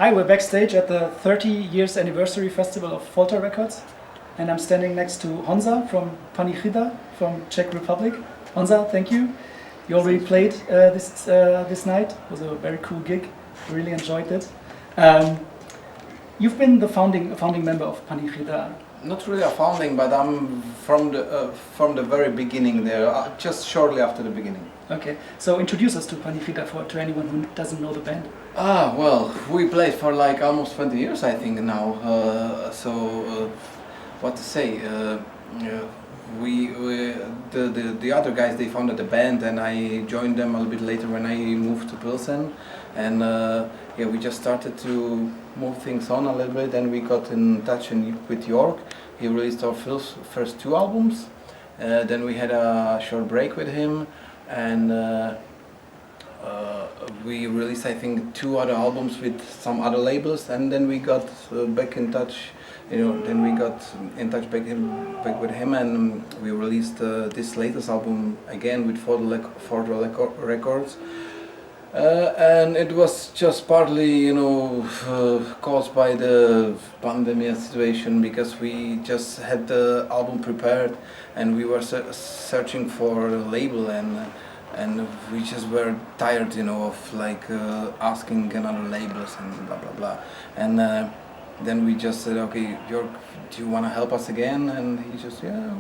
Hi, we're backstage at the 30 years anniversary festival of Folter Records, and I'm standing next to Honza from Panychida from Czech Republic. Honza, thank you. You already played this night. It was a very cool gig. Really enjoyed it. You've been the founding member of Panychida. Not really a founding, but I'm from the very beginning there, just shortly after the beginning. Okay, so introduce us to Panychida to anyone who doesn't know the band. Well, we played for like almost 20 years, I think now. What to say? The other guys, they founded the band, and I joined them a little bit later when I moved to Pilsen, and yeah, we just started to move things on a little bit, and we got in touch with York. He released our first two albums, then we had a short break with him, and we released, I think, two other albums with some other labels, and then we got back in touch. Then we got in touch back with him, and we released this latest album again with Folter Records. And it was just partly, caused by the pandemic situation, because we just had the album prepared and we were searching for a label, and we just were tired, of like asking another labels and blah blah blah. And then we just said, okay, York, do you want to help us again? And he just, yeah,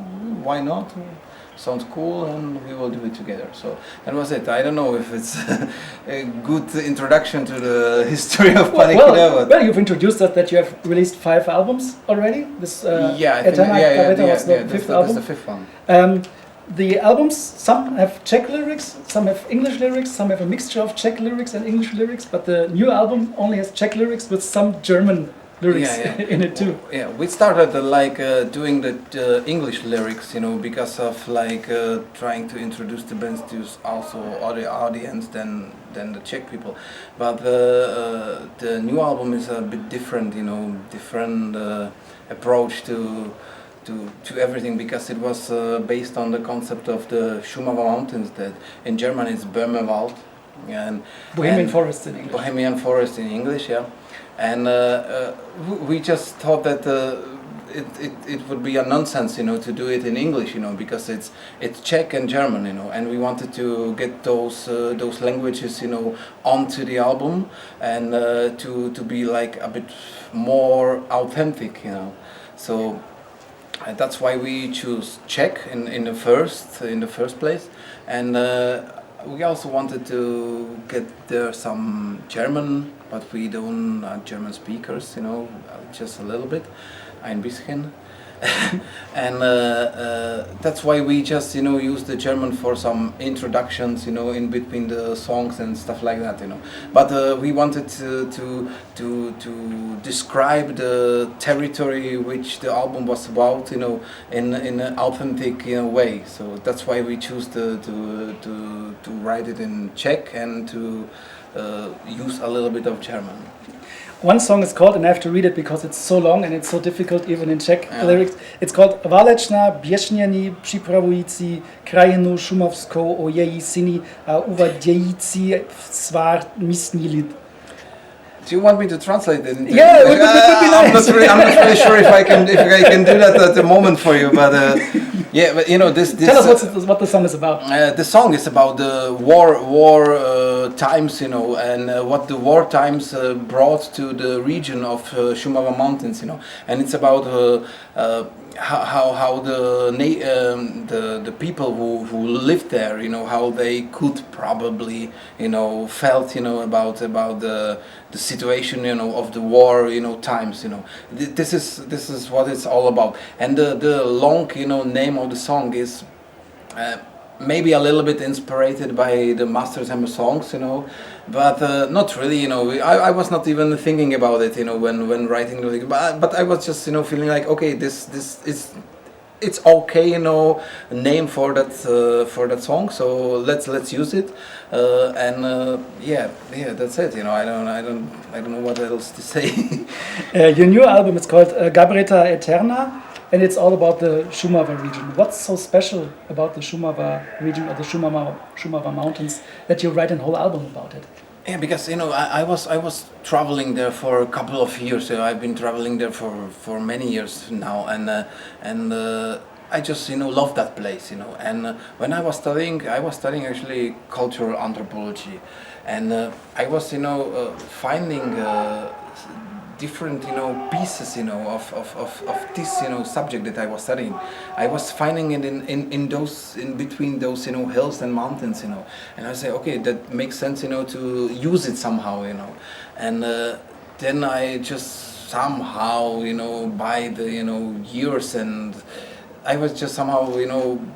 why not? Sounds cool, and we will do it together. So that was it. I don't know if it's a good introduction to the history of Panychida. Well, you've introduced us that you have released 5 albums already. This Gabreta was the fifth album. That's the 5th one. The albums, some have Czech lyrics, some have English lyrics, some have a mixture of Czech lyrics and English lyrics, but the new album only has Czech lyrics with some German lyrics in it too. Yeah, we started doing the English lyrics, because of trying to introduce the bands to also other audience than the Czech people. But the new album is a bit different, different approach to everything, because it was based on the concept of the Šumava Mountains, that in German is Böhmerwald, and Bohemian Forest in English. Bohemian Forest in English, yeah. And we just thought that it would be a nonsense, to do it in English, because it's Czech and German, and we wanted to get those languages, onto the album, and to be like a bit more authentic, So that's why we choose Czech in the first place, and we also wanted to get there some German, but we don't German speakers, just a little bit, ein bisschen. And that's why we just use the German for some introductions, in between the songs and stuff like that, But we wanted to describe the territory which the album was about, in an authentic way. So that's why we choose to write it in Czech and to use a little bit of German. One song is called, and I have to read it because it's so long and it's so difficult even in Czech lyrics. It's called Válečná běžnění připravující krajinu šumavskou o její syny a uvádějící svár místní lid. Do you want me to translate it? Yeah, it would be nice. I'm not really sure if I can do that at the moment for you, but yeah, but this. Tell us what the song is about. The song is about the war times, and what the war times brought to the region of Šumava Mountains, and it's about how the people who lived there, how they could probably, felt, about the situation, of the war, times, This is what it's all about, and the long, name of the song is maybe a little bit inspired by the Masters Hammer songs, but not really, I was not even thinking about it, when writing the lyrics, but I was just, feeling like, okay, this is, it's okay, name for that song, so let's use it, and yeah, that's it, I don't know what else to say. Your new album is called Gabreta Aeterna, and it's all about the Šumava region. What's so special about the Šumava region or the Šumava Mountains that you write a whole album about it? Yeah, because I was traveling there for a couple of years. I've been traveling there for many years now, and I just love that place. And when I was studying actually cultural anthropology, and I was finding different pieces of this subject that I was studying. I was finding it in between those hills and mountains, and I say, okay, that makes sense to use it somehow, and then I just somehow by the years, and I was just somehow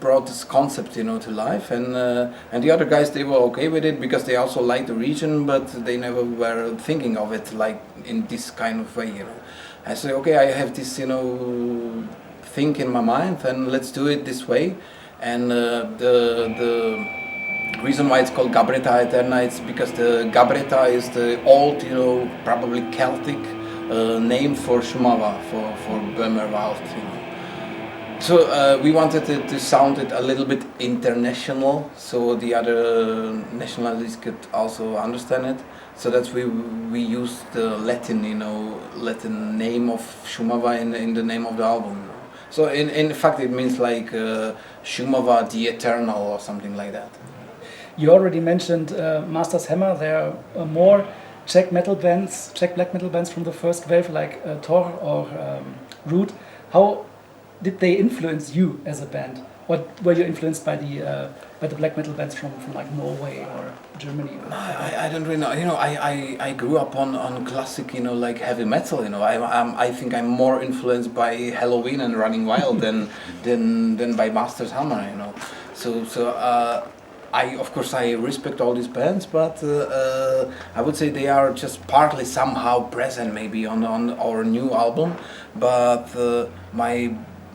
brought this concept to life, and the other guys, they were okay with it because they also liked the region, but they never were thinking of it like in this kind of way. I said, okay, I have this thing in my mind, and let's do it this way. And the reason why it's called Gabreta Aeterna, it's because the Gabreta is the old probably Celtic name for Shumava, for Böhmerwald. So we wanted it to sound it a little bit international, so the other nationalities could also understand it. So that's we used the Latin name of Shumava in the name of the album. So in fact it means like Shumava the Eternal or something like that. You already mentioned Master's Hammer. There are more Czech metal bands, Czech black metal bands from the first wave, like Thor or Root. How did they influence you as a band? What were you influenced by the black metal bands from like Norway or Germany? I don't really know. I grew up on classic like heavy metal. I think I'm more influenced by Halloween and Running Wild than by Master's Hammer. So of course I respect all these bands, but I would say they are just partly somehow present maybe on our new album. But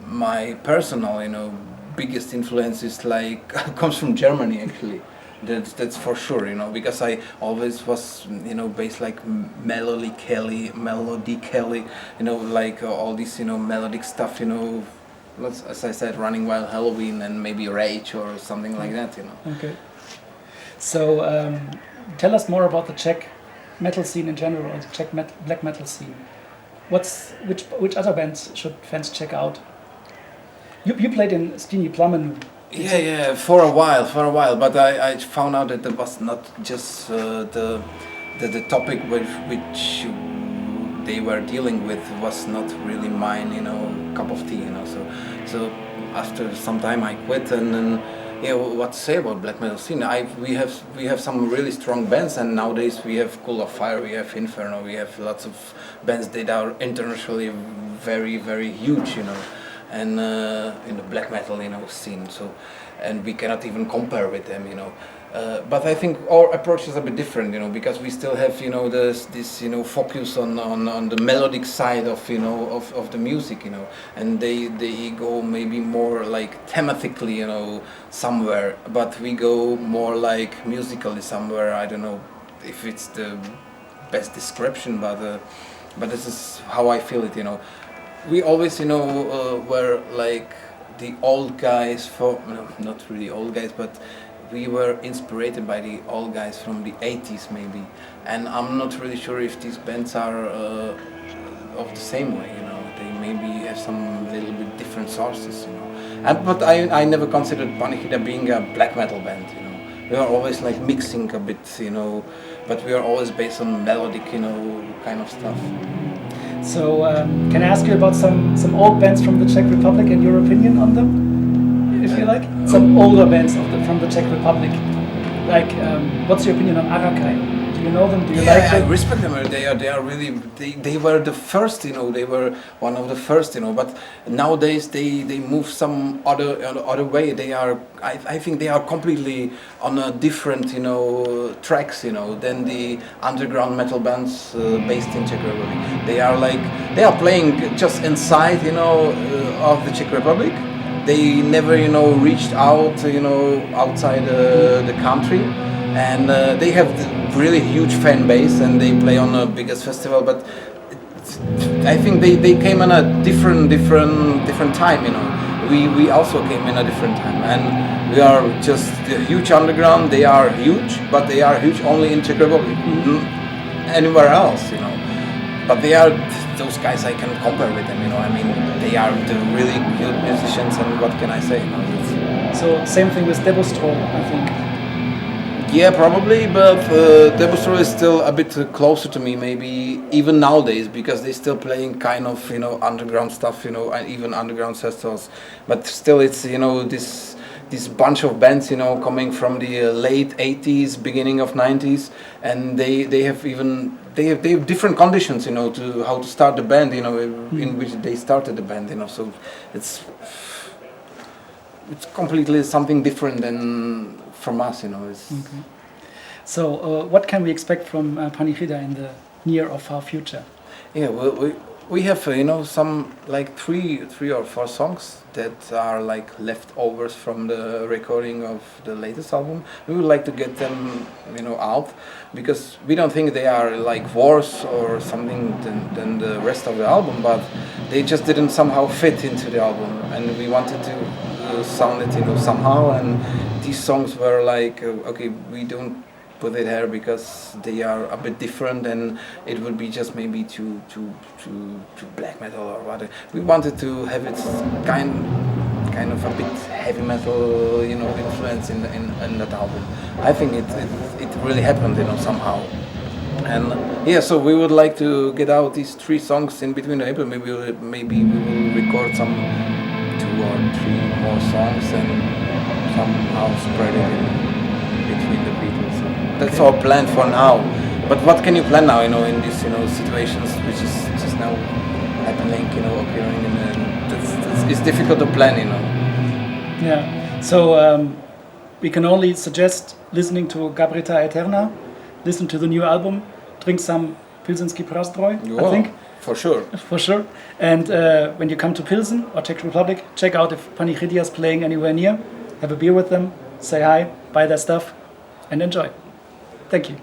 my personal biggest influence is like comes from Germany actually. That's for sure, because I always was based like melodically, like all this melodic stuff, as I said, Running Wild, Halloween, and maybe Rage or something like that, Okay. So tell us more about the Czech metal scene in general, or the Czech black metal scene. Which other bands should fans check out? You played in Skinny Plummen. Yeah, for a while, but I found out that it was not just the topic with which they were dealing with was not really mine, cup of tea, So after some time I quit, and then what to say about black metal scene? We have some really strong bands, and nowadays we have Cool of Fire, we have Inferno, we have lots of bands that are internationally very, very huge, and in the black metal scene. So, and we cannot even compare with them, But I think our approach is a bit different, because we still have this focus on the melodic side of the music, and they go maybe more like thematically, somewhere, but we go more like musically somewhere. I don't know if it's the best description, but this is how I feel it, We always, were like the old guys not really old guys, but we were inspired by the old guys from the 80s maybe, and I'm not really sure if these bands are of the same way, they maybe have some little bit different sources, but I never considered Panychida being a black metal band, we are always like mixing a bit, but we are always based on melodic, kind of stuff. So can I ask you about some old bands from the Czech Republic and your opinion on them, if you like? Some older bands from the Czech Republic. Like, what's your opinion on Arakai? Do you know them? Do you like them? I respect them. They are really. They were the first. They were one of the first. But nowadays they move some other way. They are. I think they are completely on a different tracks. Than the underground metal bands based in Czech Republic. They are playing just inside of the Czech Republic. They never reached out outside the country. And they have really huge fan base, and they play on the biggest festival. But I think they came in a different time. We also came in a different time, and We are just a huge underground. They are huge, but they are huge only in Czech Republic. Anywhere else, you know. But they are those guys I can compare with them, you know. I mean, they are the really good musicians, and what can I say? You know, so same thing with Debostro, I think. yeah, probably, but Debostro is still a bit closer to me, maybe even nowadays, because they're still playing kind of, you know, underground stuff, you know, and even underground festivals. But still, it's, you know, this bunch of bands, you know, coming from the late 80s, beginning of 90s, and they have different conditions, you know, to how to start the band, you know, in which they started the band, you know. So it's completely something different than from us, you know. Okay. So what can we expect from Panychida in the near or far future? Yeah, we have you know, some like three or four songs that are like leftovers from the recording of the latest album. We would like to get them, you know, out, because we don't think they are like worse or something than the rest of the album, but they just didn't somehow fit into the album, and we wanted to sound it, you know, somehow. And these songs were like, okay, we don't put it here because they are a bit different, and it would be just maybe too black metal or whatever. We wanted to have it kind of a bit heavy metal, you know, influence in that album. I think it really happened, you know, somehow. And yeah, so we would like to get out these 3 songs in between the April. Maybe we will record some 2 or 3 more songs and somehow spread it in between the Beatles. So that's our plan for now. But what can you plan now, you know, in these, you know, situations which is just now happening, you know, occurring, and it's difficult to plan, you know. Yeah. So we can only suggest listening to Gabreta Aeterna, listen to the new album, drink some Pilsenski Prastroj, I think. For sure. For sure. And when you come to Pilsen or Czech Republic, check out if Panychida is playing anywhere near. Have a beer with them, say hi, buy their stuff, and enjoy. Thank you.